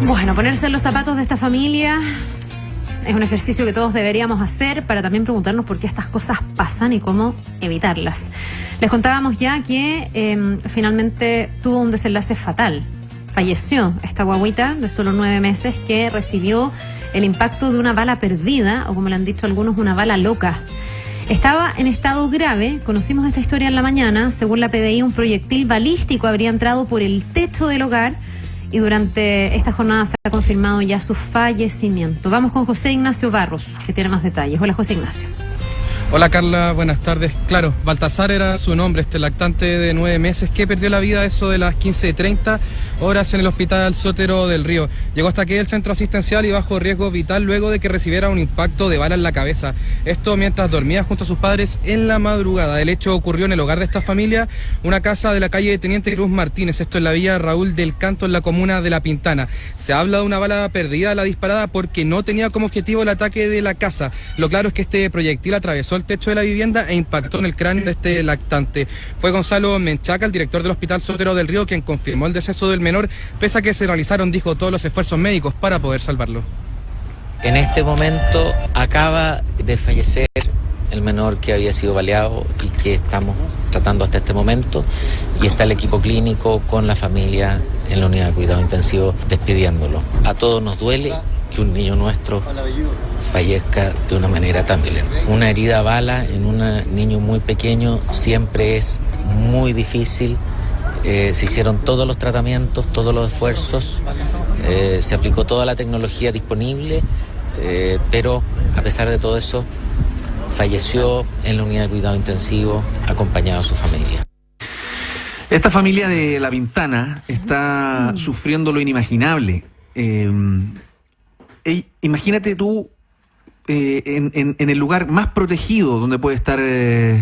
Bueno, ponerse en los zapatos de esta familia es un ejercicio que todos deberíamos hacer para también preguntarnos por qué estas cosas pasan y cómo evitarlas. Les contábamos ya que finalmente tuvo un desenlace fatal. Falleció esta guagüita de solo 9 meses que recibió el impacto de una bala perdida, o como le han dicho algunos, una bala loca. Estaba en estado grave, conocimos esta historia en la mañana. Según la PDI, un proyectil balístico habría entrado por el techo del hogar y durante esta jornada se ha confirmado ya su fallecimiento. Vamos con José Ignacio Barros, que tiene más detalles. Hola, José Ignacio. Hola Carla, buenas tardes. Claro, Baltasar era su nombre, este lactante de 9 meses que perdió la vida a eso de las 15:30 horas en el hospital Sotero del Río. Llegó hasta aquí el centro asistencial y bajo riesgo vital luego de que recibiera un impacto de bala en la cabeza. Esto mientras dormía junto a sus padres en la madrugada. El hecho ocurrió en el hogar de esta familia, una casa de la calle Teniente Cruz Martínez, esto en la villa Raúl del Canto, en la comuna de La Pintana. Se habla de una bala perdida, la disparada, porque no tenía como objetivo el ataque de la casa. Lo claro es que este proyectil atravesó el techo de la vivienda e impactó en el cráneo de este lactante. Fue Gonzalo Menchaca, el director del hospital Sotero del Río, quien confirmó el deceso del menor, pese a que se realizaron, dijo, todos los esfuerzos médicos para poder salvarlo. En este momento acaba de fallecer el menor que había sido baleado y que estamos tratando hasta este momento, y está el equipo clínico con la familia en la unidad de cuidado intensivo despidiéndolo. A todos nos duele que un niño nuestro fallezca de una manera tan violenta. Una herida a bala en un niño muy pequeño siempre es muy difícil. Se hicieron todos los tratamientos, todos los esfuerzos, se aplicó toda la tecnología disponible, pero a pesar de todo eso, falleció en la unidad de cuidado intensivo acompañado de su familia. Esta familia de La Pintana está sufriendo lo inimaginable. Imagínate tú en el lugar más protegido donde puede estar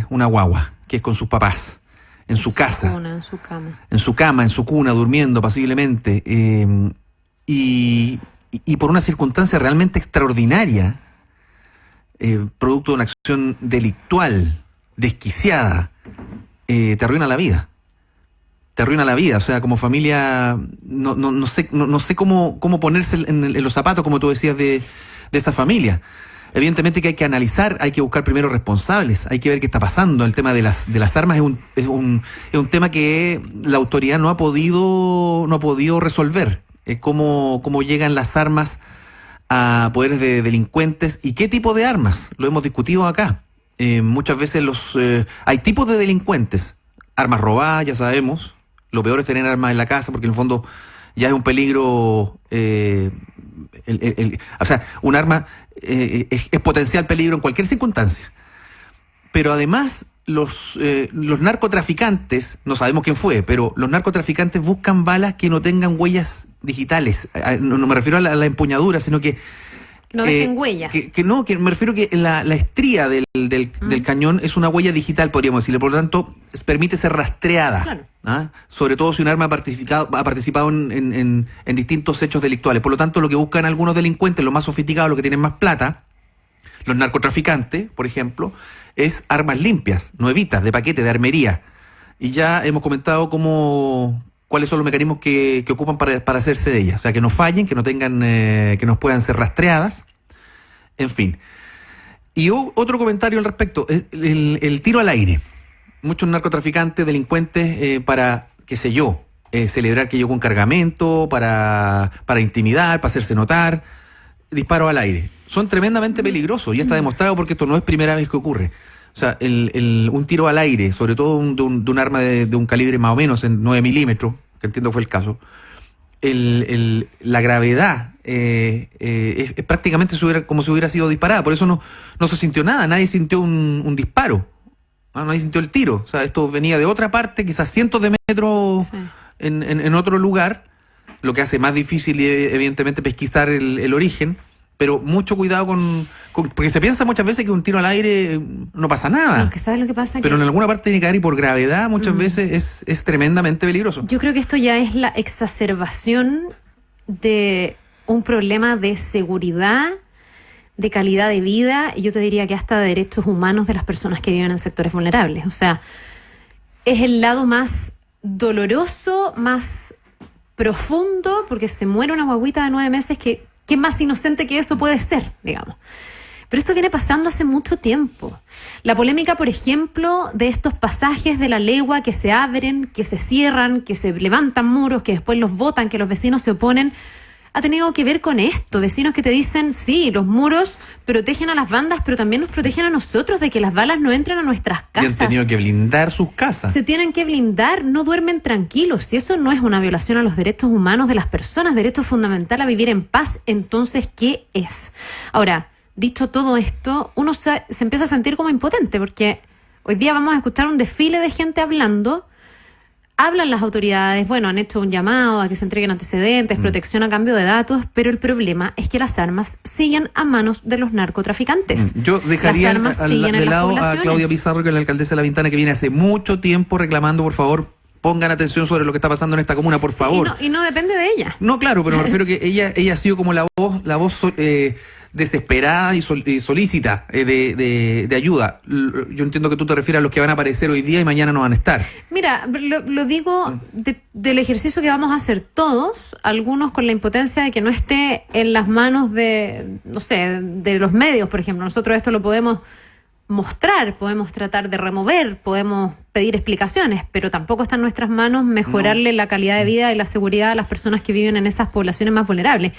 una guagua, que es con sus papás, en su casa, cuna, en su cama. En su cama, en su cuna, durmiendo pasiblemente, y por una circunstancia realmente extraordinaria, producto de una acción delictual, desquiciada, te arruina la vida. Te arruina la vida, o sea, como familia no sé cómo ponerse en los zapatos, como tú decías, de esa familia. Evidentemente que hay que analizar, hay que buscar primero responsables, hay que ver qué está pasando. El tema de las armas es un tema que la autoridad no ha podido resolver. Cómo llegan las armas a poderes de delincuentes y qué tipo de armas. Lo hemos discutido acá. Muchas veces hay tipos de delincuentes. Armas robadas, ya sabemos. Lo peor es tener armas en la casa, porque en el fondo ya es un peligro. O sea, un arma es potencial peligro en cualquier circunstancia. Pero además, los narcotraficantes, no sabemos quién fue, pero los narcotraficantes buscan balas que no tengan huellas digitales. No me refiero a la empuñadura, sino que no dejen huella. Que me refiero que la estría del cañón es una huella digital, podríamos decirle, por lo tanto, permite ser rastreada. Claro. ¿Ah? Sobre todo si un arma ha participado en distintos hechos delictuales. Por lo tanto, lo que buscan algunos delincuentes, los más sofisticados, los que tienen más plata, los narcotraficantes, por ejemplo, es armas limpias, nuevitas, de paquete, de armería. Y ya hemos comentado cuáles son los mecanismos que ocupan para hacerse de ellas. O sea, que no fallen, que no tengan, que no puedan ser rastreadas. En fin. Y otro comentario al respecto, el tiro al aire. Muchos narcotraficantes, delincuentes, para, qué sé yo, celebrar que llegó un cargamento, para intimidar, para hacerse notar, disparo al aire. Son tremendamente peligrosos, ya está demostrado, porque esto no es primera vez que ocurre. O sea, un tiro al aire, sobre todo de un arma de un calibre más o menos en 9 milímetros, que entiendo fue el caso, la gravedad es prácticamente como si hubiera sido disparada. Por eso no se sintió nada, nadie sintió un disparo. Nadie sintió el tiro. O sea, esto venía de otra parte, quizás cientos de metros, sí, en otro lugar, lo que hace más difícil, evidentemente, pesquisar el origen. Pero mucho cuidado porque se piensa muchas veces que un tiro al aire no pasa nada. No, que ¿sabes lo que pasa? Pero en alguna parte tiene que caer, y por gravedad muchas veces es tremendamente peligroso. Yo creo que esto ya es la exacerbación de un problema de seguridad, de calidad de vida, y yo te diría que hasta de derechos humanos de las personas que viven en sectores vulnerables. O sea, es el lado más doloroso, más profundo porque se muere una guaguita de 9 meses que más inocente que eso puede ser, digamos. Pero esto viene pasando hace mucho tiempo. La polémica, por ejemplo, de estos pasajes de la legua que se abren, que se cierran, que se levantan muros, que después los botan, que los vecinos se oponen, ha tenido que ver con esto. Vecinos que te dicen, sí, los muros protegen a las bandas, pero también nos protegen a nosotros de que las balas no entren a nuestras casas. Y han tenido que blindar sus casas. Se tienen que blindar, no duermen tranquilos. Si eso no es una violación a los derechos humanos de las personas, derecho fundamental a vivir en paz, entonces, ¿qué es? Ahora, dicho todo esto, uno se empieza a sentir como impotente, porque hoy día vamos a escuchar un desfile de gente hablando. Hablan las autoridades, bueno, han hecho un llamado a que se entreguen antecedentes, protección a cambio de datos, pero el problema es que las armas siguen a manos de los narcotraficantes. Yo dejaría de lado a Claudia poblaciones. Pizarro, que es la alcaldesa de La Pintana, que viene hace mucho tiempo reclamando, por favor, pongan atención sobre lo que está pasando en esta comuna, por favor. Y no depende de ella. No, claro, pero me refiero que ella ha sido como la voz desesperada y solícita de ayuda. Yo entiendo que tú te refieres a los que van a aparecer hoy día y mañana no van a estar. Mira, lo digo del ejercicio que vamos a hacer todos, algunos con la impotencia de que no esté en las manos de, no sé, de los medios, por ejemplo. Nosotros esto lo podemos mostrar, podemos tratar de remover, podemos pedir explicaciones, pero tampoco está en nuestras manos mejorarle la calidad de vida y la seguridad a las personas que viven en esas poblaciones más vulnerables.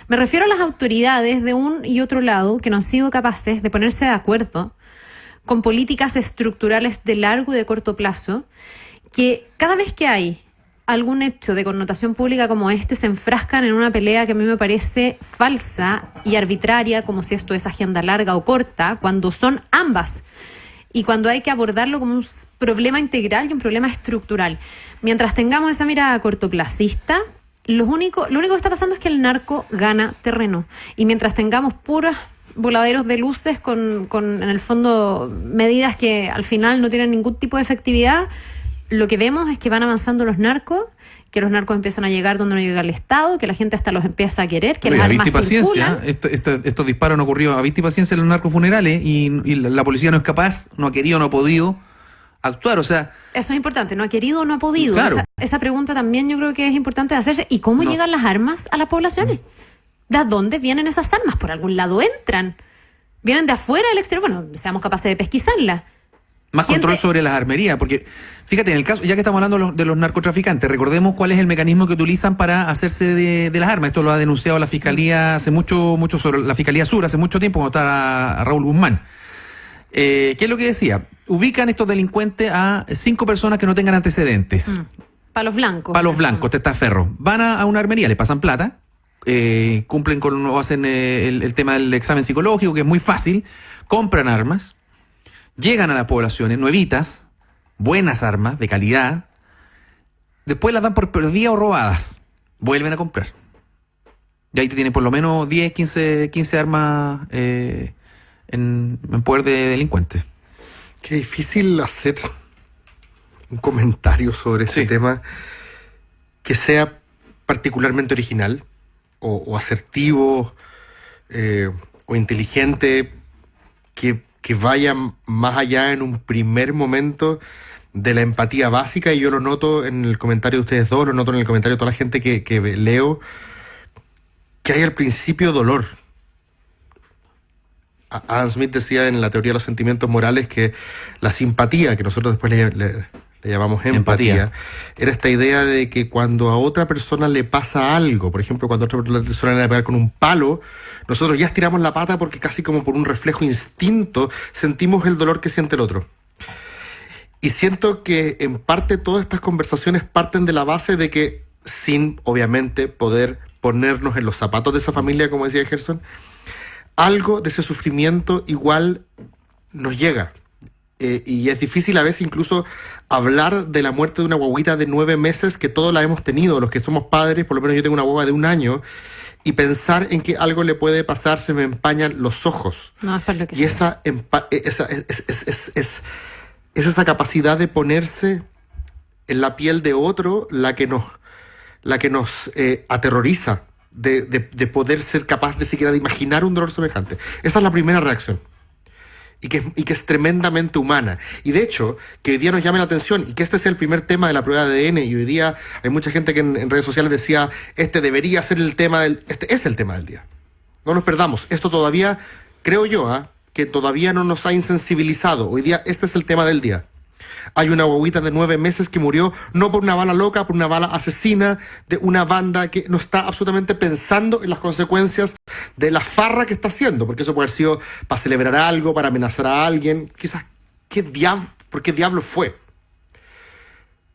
Me refiero a las autoridades de un y otro lado que no han sido capaces de ponerse de acuerdo con políticas estructurales de largo y de corto plazo, que cada vez que hay algún hecho de connotación pública como este, se enfrascan en una pelea que a mí me parece falsa y arbitraria, como si esto es agenda larga o corta, cuando son ambas, y cuando hay que abordarlo como un problema integral y un problema estructural. Mientras tengamos esa mirada cortoplacista, lo único que está pasando es que el narco gana terreno, y mientras tengamos puros voladeros de luces con en el fondo medidas que al final no tienen ningún tipo de efectividad, lo que vemos es que van avanzando los narcos, que los narcos empiezan a llegar donde no llega el Estado, que la gente hasta los empieza a querer, que las armas circulan. Estos disparos han ocurrido a vista y paciencia en los narcofunerales y la policía no es capaz, no ha querido, no ha podido actuar. O sea, eso es importante, no ha querido o no ha podido. Claro. Esa pregunta también yo creo que es importante hacerse. ¿Y cómo llegan las armas a las poblaciones? ¿De dónde vienen esas armas? Por algún lado entran. ¿Vienen de afuera, del exterior? Bueno, seamos capaces de pesquisarlas. Más control sobre las armerías, porque fíjate, en el caso, ya que estamos hablando de los narcotraficantes, recordemos cuál es el mecanismo que utilizan para hacerse de las armas. Esto lo ha denunciado la Fiscalía hace mucho sobre la Fiscalía Sur, hace mucho tiempo, cuando estaba Raúl Guzmán. ¿Qué es lo que decía? Ubican estos delincuentes a 5 personas que no tengan antecedentes. Palos blancos. Palos blancos, testaferros. Van a una armería, le pasan plata, cumplen con, o hacen el tema del examen psicológico, que es muy fácil, compran armas, llegan a las poblaciones nuevitas, buenas armas, de calidad, después las dan por perdidas o robadas, vuelven a comprar. Y ahí te tienen por lo menos 10, 15 armas en poder de delincuentes. Qué difícil hacer un comentario sobre ese tema que sea particularmente original o asertivo o inteligente, que vaya más allá en un primer momento de la empatía básica, y yo lo noto en el comentario de ustedes dos, lo noto en el comentario de toda la gente que leo, que hay al principio dolor. Adam Smith decía en la teoría de los sentimientos morales que la simpatía, que nosotros después le llamamos empatía, era esta idea de que cuando a otra persona le pasa algo, por ejemplo, cuando a otra persona le va a pegar con un palo, nosotros ya estiramos la pata porque casi como por un reflejo instinto sentimos el dolor que siente el otro. Y siento que en parte todas estas conversaciones parten de la base de que, sin obviamente poder ponernos en los zapatos de esa familia, como decía Gerson, algo de ese sufrimiento igual nos llega. Y es difícil a veces incluso hablar de la muerte de una guaguita de 9 meses, que todos la hemos tenido, los que somos padres, por lo menos yo tengo una guagua de 1 año, y pensar en que algo le puede pasar, se me empañan los ojos. No, es para lo que y sea. es esa capacidad de ponerse en la piel de otro la que nos aterroriza, de poder ser capaz de siquiera de imaginar un dolor semejante. Esa es la primera reacción. y que es tremendamente humana. Y de hecho, que hoy día nos llame la atención y que este sea el primer tema de la prueba de ADN, y hoy día hay mucha gente que en redes sociales decía, debería ser el tema este es el tema del día. No nos perdamos. Esto todavía, creo yo, que todavía no nos ha insensibilizado. Hoy día este es el tema del día. Hay una guaguita de 9 meses que murió no por una bala loca, por una bala asesina de una banda que no está absolutamente pensando en las consecuencias de la farra que está haciendo, porque eso puede haber sido para celebrar algo, para amenazar a alguien, quizás, ¿por qué diablo fue?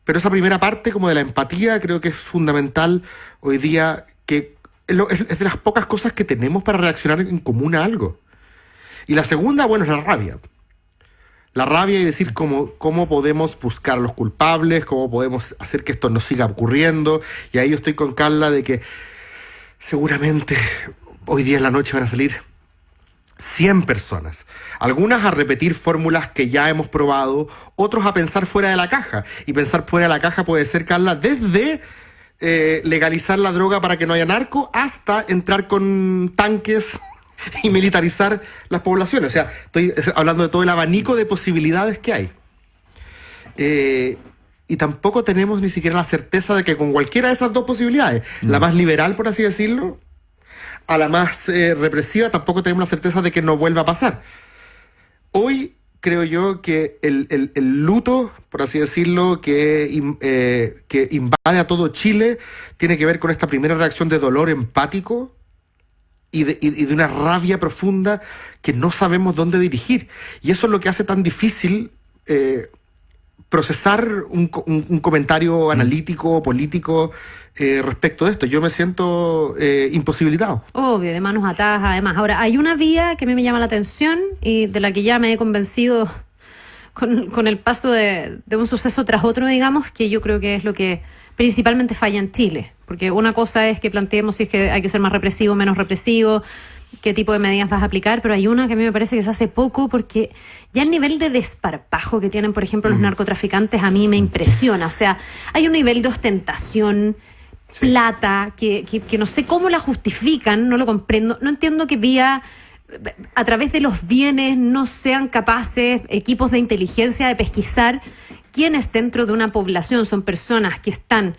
Pero esa primera parte como de la empatía creo que es fundamental hoy día, que es de las pocas cosas que tenemos para reaccionar en común a algo. Y la segunda, bueno, es la rabia. La rabia y decir cómo podemos buscar a los culpables, cómo podemos hacer que esto no siga ocurriendo. Y ahí yo estoy con Carla de que seguramente hoy día en la noche van a salir 100 personas. Algunas a repetir fórmulas que ya hemos probado, otros a pensar fuera de la caja. Y pensar fuera de la caja puede ser, Carla, desde legalizar la droga para que no haya narco hasta entrar con tanques y militarizar las poblaciones. O sea, estoy hablando de todo el abanico de posibilidades que hay. Y tampoco tenemos ni siquiera la certeza de que con cualquiera de esas dos posibilidades, la más liberal, por así decirlo, a la más represiva, tampoco tenemos la certeza de que no vuelva a pasar. Hoy creo yo que el luto, por así decirlo, que invade a todo Chile, tiene que ver con esta primera reacción de dolor empático, y de una rabia profunda que no sabemos dónde dirigir. Y eso es lo que hace tan difícil procesar un comentario analítico, político respecto de esto. Yo me siento imposibilitado. Obvio, de manos atadas además. Ahora, hay una vía que a mí me llama la atención y de la que ya me he convencido con el paso de un suceso tras otro, digamos, que yo creo que es lo que principalmente falla en Chile. Porque una cosa es que planteemos si es que hay que ser más represivo, menos represivo, qué tipo de medidas vas a aplicar, pero hay una que a mí me parece que se hace poco, porque ya el nivel de desparpajo que tienen, por ejemplo, los narcotraficantes a mí me impresiona. O sea, hay un nivel de ostentación, plata, que no sé cómo la justifican, no lo comprendo, no entiendo que a través de los bienes no sean capaces equipos de inteligencia de pesquisar quiénes dentro de una población son personas que están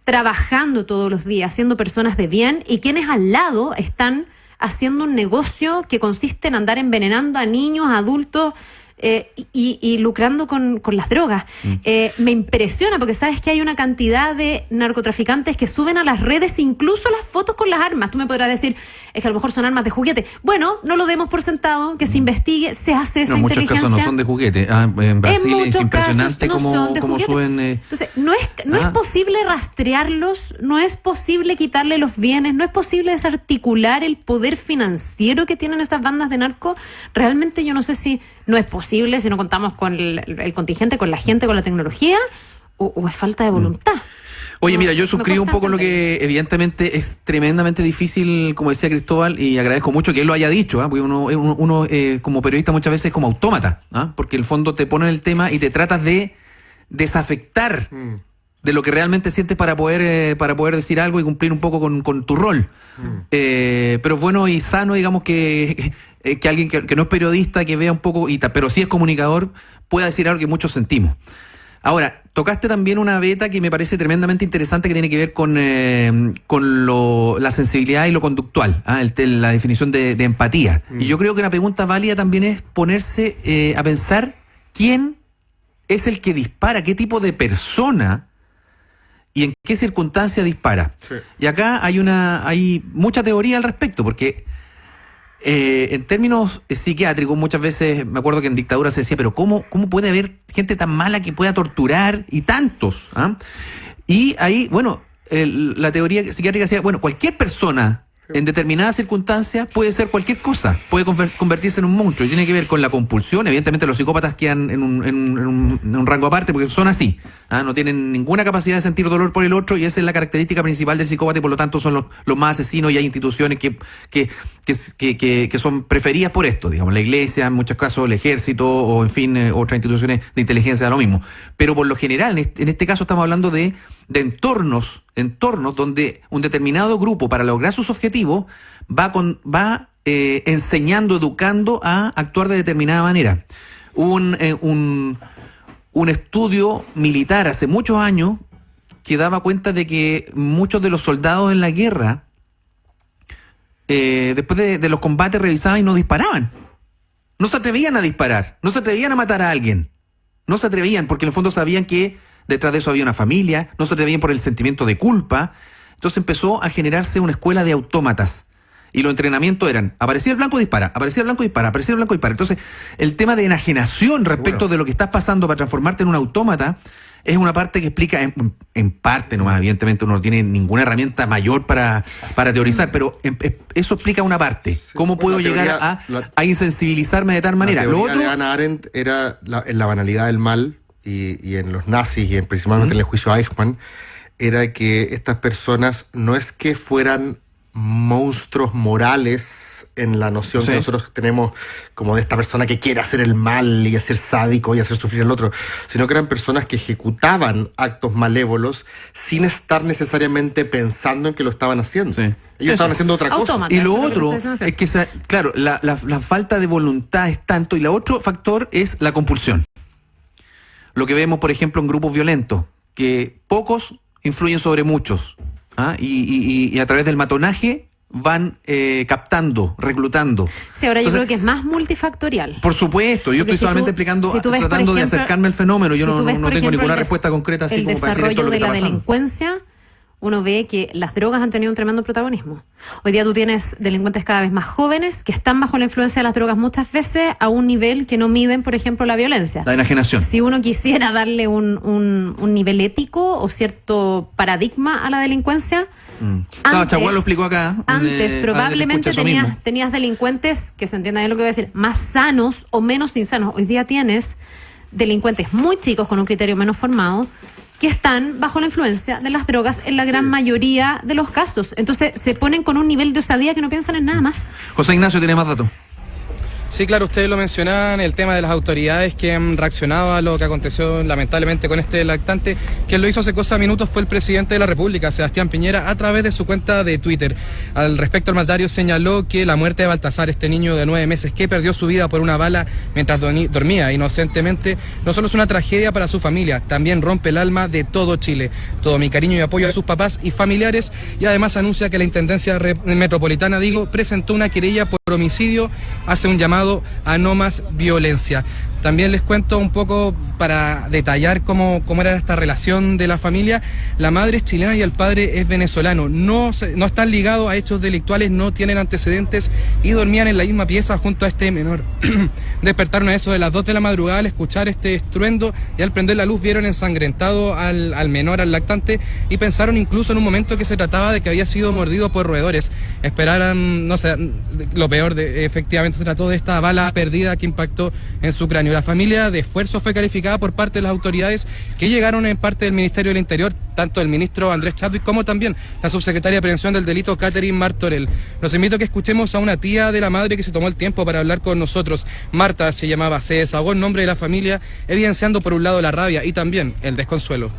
trabajando todos los días, siendo personas de bien, y quienes al lado están haciendo un negocio que consiste en andar envenenando a niños, a adultos y lucrando con las drogas. Me impresiona porque sabes que hay una cantidad de narcotraficantes que suben a las redes incluso las fotos con las armas. Tú me podrás decir, es que a lo mejor son armas de juguete. Bueno, no lo demos por sentado, que se investigue, se hace esa inteligencia. En muchos casos no son de juguete. En Brasil es impresionante cómo suben. Entonces, no es posible rastrearlos, no es posible quitarle los bienes, no es posible desarticular el poder financiero que tienen esas bandas de narco. Realmente yo no sé si no es posible, si no contamos con el contingente, con la gente, con la tecnología, o es falta de voluntad. Oye, mira, yo suscribo un poco lo que evidentemente es tremendamente difícil, como decía Cristóbal, y agradezco mucho que él lo haya dicho, porque uno como periodista muchas veces es como autómata, porque en el fondo te ponen el tema y te tratas de desafectar de lo que realmente sientes para poder decir algo y cumplir un poco con tu rol. Pero es bueno y sano, digamos, que alguien que no es periodista, que vea un poco, pero sí es comunicador, pueda decir algo que muchos sentimos. Ahora, tocaste también una beta que me parece tremendamente interesante, que tiene que ver con la sensibilidad y lo conductual, la definición de empatía. Y yo creo que una pregunta válida también es ponerse a pensar quién es el que dispara, qué tipo de persona y en qué circunstancia dispara. Sí. Y acá hay mucha teoría al respecto, porque en términos psiquiátricos muchas veces, me acuerdo que en dictadura se decía, pero ¿cómo puede haber gente tan mala que pueda torturar y tantos? Y ahí, bueno, la teoría psiquiátrica decía, bueno, cualquier persona en determinadas circunstancias puede ser cualquier cosa, puede convertirse en un monstruo, y tiene que ver con la compulsión. Evidentemente los psicópatas quedan en un rango aparte porque son así, no tienen ninguna capacidad de sentir dolor por el otro, y esa es la característica principal del psicópata, y por lo tanto son los más asesinos, y hay instituciones que son preferidas por esto, digamos, la iglesia, en muchos casos el ejército, o en fin, otras instituciones de inteligencia, lo mismo. Pero por lo general, en este caso estamos hablando de entornos donde un determinado grupo, para lograr sus objetivos, va enseñando, educando a actuar de determinada manera. Hubo un estudio militar hace muchos años que daba cuenta de que muchos de los soldados en la guerra, después de los combates, revisaban y no disparaban. No se atrevían a disparar, no se atrevían a matar a alguien. No se atrevían porque en el fondo sabían que detrás de eso había una familia, no se atrevían por el sentimiento de culpa. Entonces empezó a generarse una escuela de autómatas. Y los entrenamientos eran, aparecía el blanco, dispara, aparecía el blanco, dispara, aparecía el blanco, dispara. Entonces, el tema de enajenación respecto de lo que estás pasando para transformarte en un autómata es una parte que explica, en parte nomás, evidentemente uno no tiene ninguna herramienta mayor para teorizar, pero eso explica una parte. ¿Cómo puedo llegar a insensibilizarme de tal manera? Lo otro de Hannah Arendt era en la banalidad del mal y en los nazis y principalmente en el juicio Eichmann, era que estas personas no es que fueran monstruos morales en la noción que nosotros tenemos como de esta persona que quiere hacer el mal y hacer sádico y hacer sufrir al otro, sino que eran personas que ejecutaban actos malévolos sin estar necesariamente pensando en que lo estaban haciendo. Ellos estaban haciendo otra cosa. Y lo otro es que, claro, la falta de voluntad es tanto, y el otro factor es la compulsión. Lo que vemos, por ejemplo, en grupos violentos, que pocos influyen sobre muchos. Y a través del matonaje van captando, reclutando. Sí, ahora entonces, yo creo que es más multifactorial. Por supuesto, yo estoy solamente explicando, tratando de acercarme al fenómeno. Yo no tengo ninguna respuesta concreta así como para decir esto es lo que está pasando. El desarrollo de la delincuencia, uno ve que las drogas han tenido un tremendo protagonismo. Hoy día tú tienes delincuentes cada vez más jóvenes que están bajo la influencia de las drogas muchas veces a un nivel que no miden, por ejemplo, la violencia. La enajenación. Si uno quisiera darle un nivel ético o cierto paradigma a la delincuencia, Chaguán lo explicó acá. Antes probablemente tenías delincuentes, que se entienda bien lo que voy a decir, más sanos o menos insanos. Hoy día tienes delincuentes muy chicos con un criterio menos formado que están bajo la influencia de las drogas en la gran mayoría de los casos. Entonces se ponen con un nivel de osadía que no piensan en nada más. José Ignacio, ¿tiene más datos? Sí, claro, ustedes lo mencionaban, el tema de las autoridades que han reaccionado a lo que aconteció lamentablemente con este lactante. Quien lo hizo hace cosa minutos fue el presidente de la República, Sebastián Piñera, a través de su cuenta de Twitter. Al respecto, el mandatario señaló que la muerte de Baltasar, este niño de 9 meses que perdió su vida por una bala mientras dormía inocentemente, no solo es una tragedia para su familia, también rompe el alma de todo Chile. Todo mi cariño y apoyo a sus papás y familiares, y además anuncia que la Intendencia Metropolitana, presentó una querella por homicidio, hace un llamado a no más violencia. También les cuento un poco para detallar cómo era esta relación de la familia. La madre es chilena y el padre es venezolano. No están ligados a hechos delictuales, no tienen antecedentes y dormían en la misma pieza junto a este menor. Despertaron a eso de las 2 de la madrugada al escuchar este estruendo y al prender la luz vieron ensangrentado al menor, al lactante, y pensaron incluso en un momento que se trataba de que había sido mordido por roedores. Esperaran, no sé, lo peor, efectivamente se trató de esta bala perdida que impactó en su cráneo. La familia de esfuerzo fue calificada por parte de las autoridades que llegaron en parte del Ministerio del Interior, tanto el ministro Andrés Chadwick como también la subsecretaria de Prevención del Delito, Catherine Martorell. Los invito a que escuchemos a una tía de la madre que se tomó el tiempo para hablar con nosotros. Marta se llamaba, se desahogó en nombre de la familia, evidenciando por un lado la rabia y también el desconsuelo.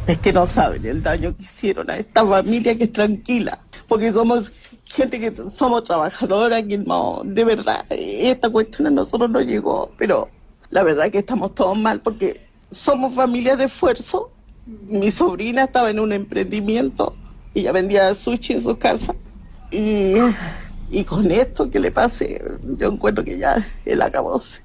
Es que no saben el daño que hicieron a esta familia que es tranquila, porque somos gente que somos trabajadora, que no, de verdad, esta cuestión a nosotros no llegó, pero la verdad es que estamos todos mal porque somos familias de esfuerzo. Mi sobrina estaba en un emprendimiento, ella vendía sushi en su casa, y con esto que le pase, yo encuentro que ya él acabóse.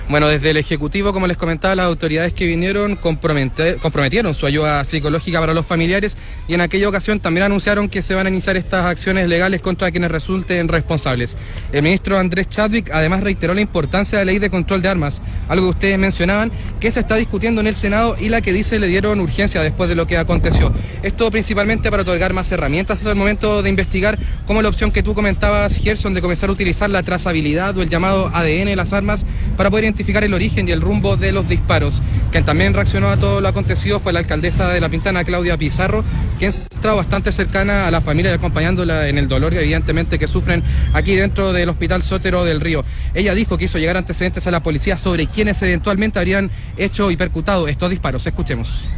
Bueno, desde el Ejecutivo, como les comentaba, las autoridades que vinieron comprometieron su ayuda psicológica para los familiares y en aquella ocasión también anunciaron que se van a iniciar estas acciones legales contra quienes resulten responsables. El ministro Andrés Chadwick además reiteró la importancia de la ley de control de armas, algo que ustedes mencionaban, que se está discutiendo en el Senado y la que dice le dieron urgencia después de lo que aconteció. Esto principalmente para otorgar más herramientas hasta el momento de investigar, como la opción que tú comentabas, Gerson, de comenzar a utilizar la trazabilidad o el llamado ADN de las armas para poder identificar el origen y el rumbo de los disparos. Quien también reaccionó a todo lo acontecido fue la alcaldesa de La Pintana, Claudia Pizarro, quien se ha estado bastante cercana a la familia y acompañándola en el dolor evidentemente que sufren aquí dentro del Hospital Sotero del Río. Ella dijo que hizo llegar antecedentes a la policía sobre quienes eventualmente habrían hecho y percutado estos disparos. Escuchemos.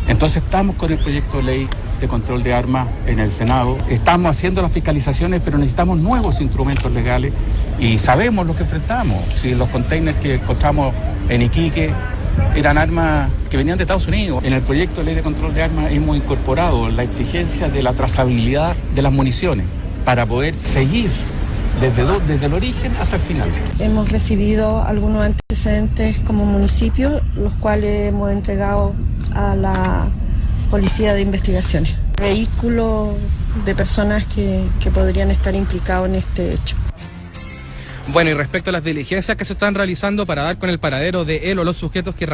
Entonces estamos con el proyecto de ley de control de armas en el Senado. Estamos haciendo las fiscalizaciones, pero necesitamos nuevos instrumentos legales y sabemos lo que enfrentamos. Si los containers que encontramos en Iquique eran armas que venían de Estados Unidos. En el proyecto de ley de control de armas hemos incorporado la exigencia de la trazabilidad de las municiones para poder seguir desde el origen hasta el final. Hemos recibido algunos antecedentes como municipio, los cuales hemos entregado a la Policía de Investigaciones. Vehículos de personas que podrían estar implicados en este hecho. Bueno, y respecto a las diligencias que se están realizando para dar con el paradero de él o los sujetos que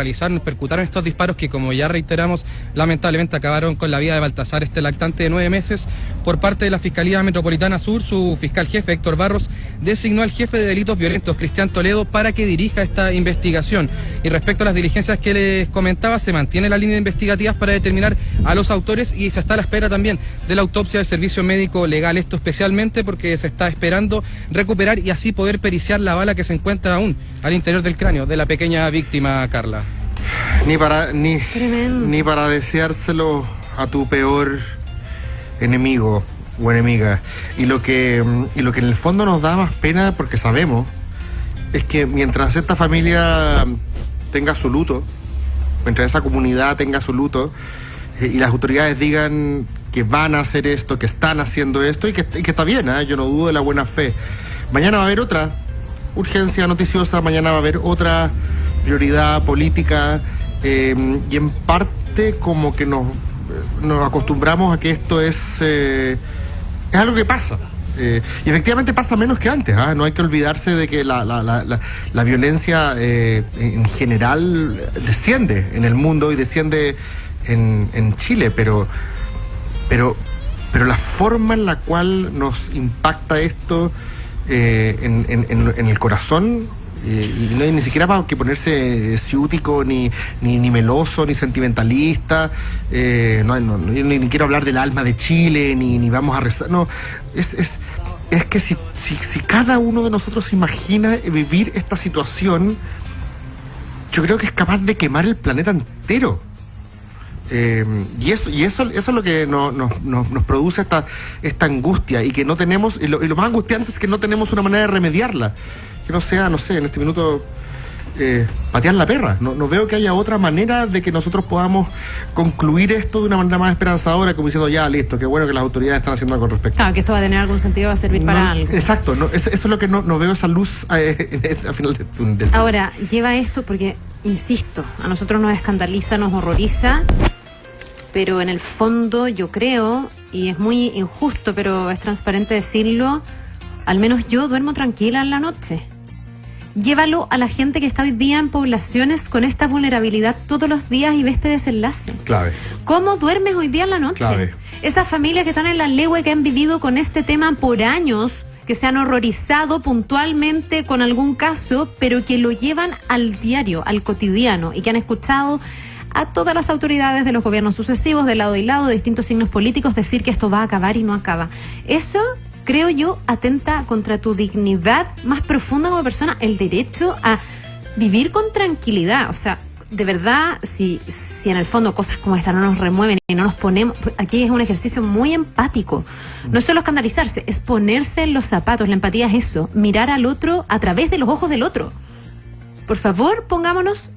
percutaron estos disparos que, como ya reiteramos, lamentablemente acabaron con la vida de Baltasar, este lactante de 9 meses, por parte de la Fiscalía Metropolitana Sur, su fiscal jefe, Héctor Barros, designó al jefe de delitos violentos, Cristian Toledo, para que dirija esta investigación. Y respecto a las diligencias que les comentaba, se mantiene la línea de investigativas para determinar a los autores y se está a la espera también de la autopsia del Servicio Médico Legal. Esto especialmente porque se está esperando recuperar y así poder periciar la bala que se encuentra aún al interior del cráneo de la pequeña víctima, Carla. Ni para deseárselo a tu peor enemigo o enemiga. Y lo que en el fondo nos da más pena, porque sabemos, es que mientras esta familia tenga su luto, mientras esa comunidad tenga su luto, y las autoridades digan que van a hacer esto, que están haciendo esto, y que está bien, yo no dudo de la buena fe. Mañana va a haber otra urgencia noticiosa, mañana va a haber otra prioridad política, y en parte como que nos acostumbramos a que esto es algo que pasa. Y efectivamente pasa menos que antes, no hay que olvidarse de que la violencia en general desciende en el mundo y desciende en Chile, pero la forma en la cual nos impacta esto en el corazón, y no hay ni siquiera para que ponerse ciútico, ni meloso, ni sentimentalista, ni quiero hablar del alma de Chile, ni vamos a rezar, no, es que si cada uno de nosotros se imagina vivir esta situación, yo creo que es capaz de quemar el planeta entero. Y eso es lo que nos produce esta angustia, y que no tenemos, y lo más angustiante es que no tenemos una manera de remediarla, que no sea, no sé, en este minuto patear la perra. No veo que haya otra manera de que nosotros podamos concluir esto de una manera más esperanzadora, como diciendo, ya, listo, qué bueno que las autoridades están haciendo algo al respecto. Claro, que esto va a tener algún sentido, va a servir para algo. Exacto, eso es lo que no veo, esa luz al final del túnel. Ahora, lleva esto porque, insisto, a nosotros nos escandaliza, nos horroriza, pero en el fondo yo creo, y es muy injusto, pero es transparente decirlo, al menos yo duermo tranquila en la noche. Llévalo a la gente que está hoy día en poblaciones con esta vulnerabilidad todos los días y ve este desenlace. Clave. ¿Cómo duermes hoy día en la noche? Clave. Esas familias que están en la legua y que han vivido con este tema por años, que se han horrorizado puntualmente con algún caso, pero que lo llevan al diario, al cotidiano, y que han escuchado a todas las autoridades de los gobiernos sucesivos, de lado y lado, de distintos signos políticos, decir que esto va a acabar y no acaba. Eso, creo yo, atenta contra tu dignidad más profunda como persona, el derecho a vivir con tranquilidad. O sea, de verdad, si en el fondo cosas como esta no nos remueven y no nos ponemos... Aquí es un ejercicio muy empático. No es solo escandalizarse, es ponerse en los zapatos. La empatía es eso, mirar al otro a través de los ojos del otro. Por favor, pongámonos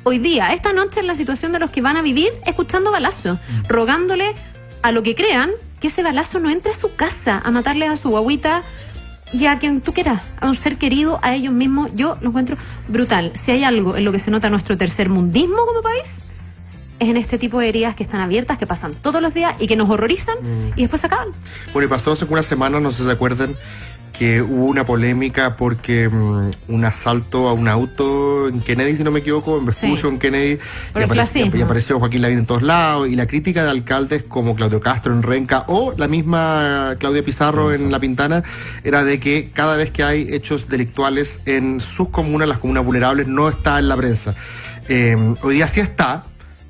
hoy día, esta noche, en la situación de los que van a vivir escuchando balazos, rogándole a lo que crean que ese balazo no entre a su casa a matarle a su guagüita y a quien tú quieras, a un ser querido, a ellos mismos. Yo lo encuentro brutal. Si hay algo en lo que se nota nuestro tercermundismo como país, es en este tipo de heridas que están abiertas, que pasan todos los días y que nos horrorizan y después se acaban. Bueno, y pasó hace unas semanas, no sé si se acuerdan, que hubo una polémica porque un asalto a un auto en Kennedy, si no me equivoco, en Vespucio, en Kennedy, y apareció Joaquín Lavín en todos lados, y la crítica de alcaldes como Claudio Castro en Renca o la misma Claudia Pizarro en La Pintana era de que cada vez que hay hechos delictuales en sus comunas, las comunas vulnerables, no está en la prensa. Hoy día sí está,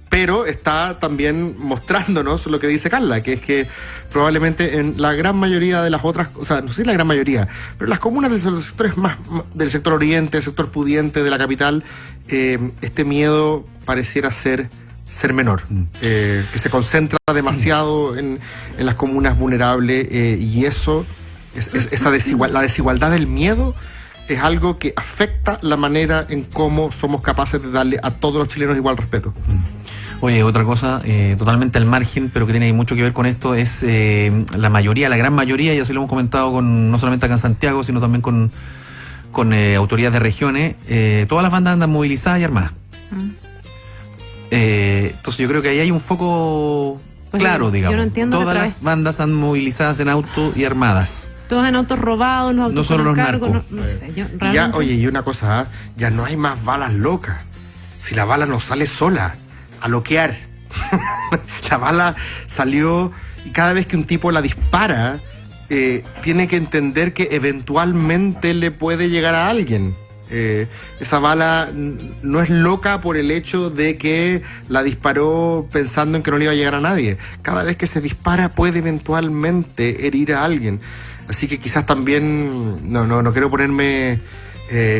pero está también mostrándonos lo que dice Carla, que es que probablemente en la gran mayoría de las otras, o sea, no sé si la gran mayoría, pero las comunas de los sectores más del sector oriente, el sector pudiente de la capital, este miedo pareciera ser ser menor, que se concentra demasiado en las comunas vulnerables, y eso, la desigualdad del miedo es algo que afecta la manera en cómo somos capaces de darle a todos los chilenos igual respeto. Oye, otra cosa, totalmente al margen, pero que tiene mucho que ver con esto, es la gran mayoría, y así lo hemos comentado no solamente acá en Santiago, sino también con autoridades de regiones, todas las bandas andan movilizadas y armadas. Entonces yo creo que ahí hay un foco claro, digamos. Yo no entiendo. Todas las bandas están movilizadas en auto y armadas. Todos en autos robados, los autos no solo con los cargo, narcos. no sé. Yo realmente... Ya, oye, y una cosa, ya no hay más balas locas. Si la bala no sale sola, a loquear. La bala salió, y cada vez que un tipo la dispara, tiene que entender que eventualmente le puede llegar a alguien. Esa bala no es loca por el hecho de que la disparó pensando en que no le iba a llegar a nadie. Cada vez que se dispara puede eventualmente herir a alguien. Así que quizás también, no quiero ponerme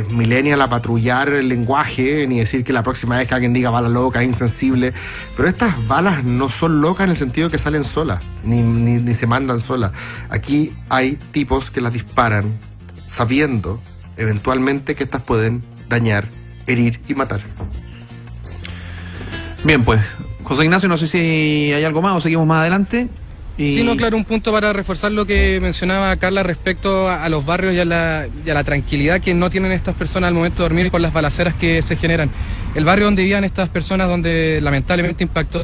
millennial a patrullar el lenguaje, ni decir que la próxima vez que alguien diga bala loca es insensible, pero estas balas no son locas en el sentido que salen solas, ni se mandan solas. Aquí hay tipos que las disparan sabiendo eventualmente que estas pueden dañar, herir y matar. Bien, pues, José Ignacio, no sé si hay algo más o seguimos más adelante. Sí, no, claro, un punto para reforzar lo que mencionaba Carla respecto a los barrios y a la tranquilidad que no tienen estas personas al momento de dormir con las balaceras que se generan. El barrio donde vivían estas personas, donde lamentablemente impactó,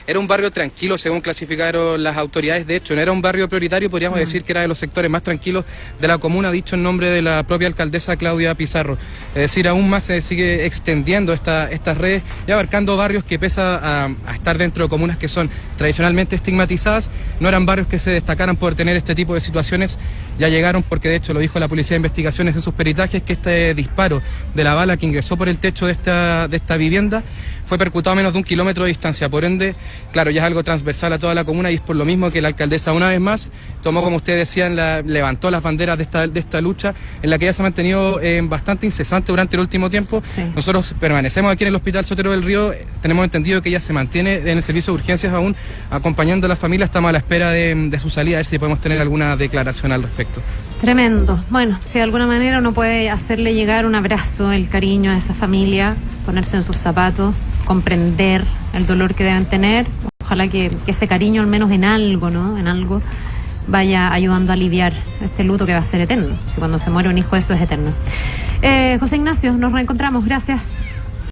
era un barrio tranquilo, según clasificaron las autoridades. De hecho, no era un barrio prioritario, podríamos decir que era de los sectores más tranquilos de la comuna, dicho en nombre de la propia alcaldesa Claudia Pizarro. Es decir, aún más se sigue extendiendo estas redes y abarcando barrios que, pese a estar dentro de comunas que son tradicionalmente estigmatizadas, no eran barrios que se destacaran por tener este tipo de situaciones. Ya llegaron, porque de hecho lo dijo la Policía de Investigaciones en sus peritajes, que este disparo de la bala que ingresó por el techo de esta vivienda fue percutado a menos de 1 kilómetro de distancia. Por ende, claro, ya es algo transversal a toda la comuna, y es por lo mismo que la alcaldesa, una vez más, tomó, como ustedes decían, levantó las banderas de esta lucha, en la que ya se ha mantenido bastante incesante durante el último tiempo. Sí. Nosotros permanecemos aquí en el Hospital Sotero del Río, tenemos entendido que ella se mantiene en el servicio de urgencias aún, acompañando a la familia. Estamos a la espera de su salida, a ver si podemos tener alguna declaración al respecto. Tremendo. Bueno, si de alguna manera uno puede hacerle llegar un abrazo, el cariño a esa familia, ponerse en sus zapatos, comprender el dolor que deben tener, ojalá que ese cariño, al menos en algo, ¿no? En algo, vaya ayudando a aliviar este luto que va a ser eterno. Si cuando se muere un hijo, eso es eterno. José Ignacio, nos reencontramos. Gracias.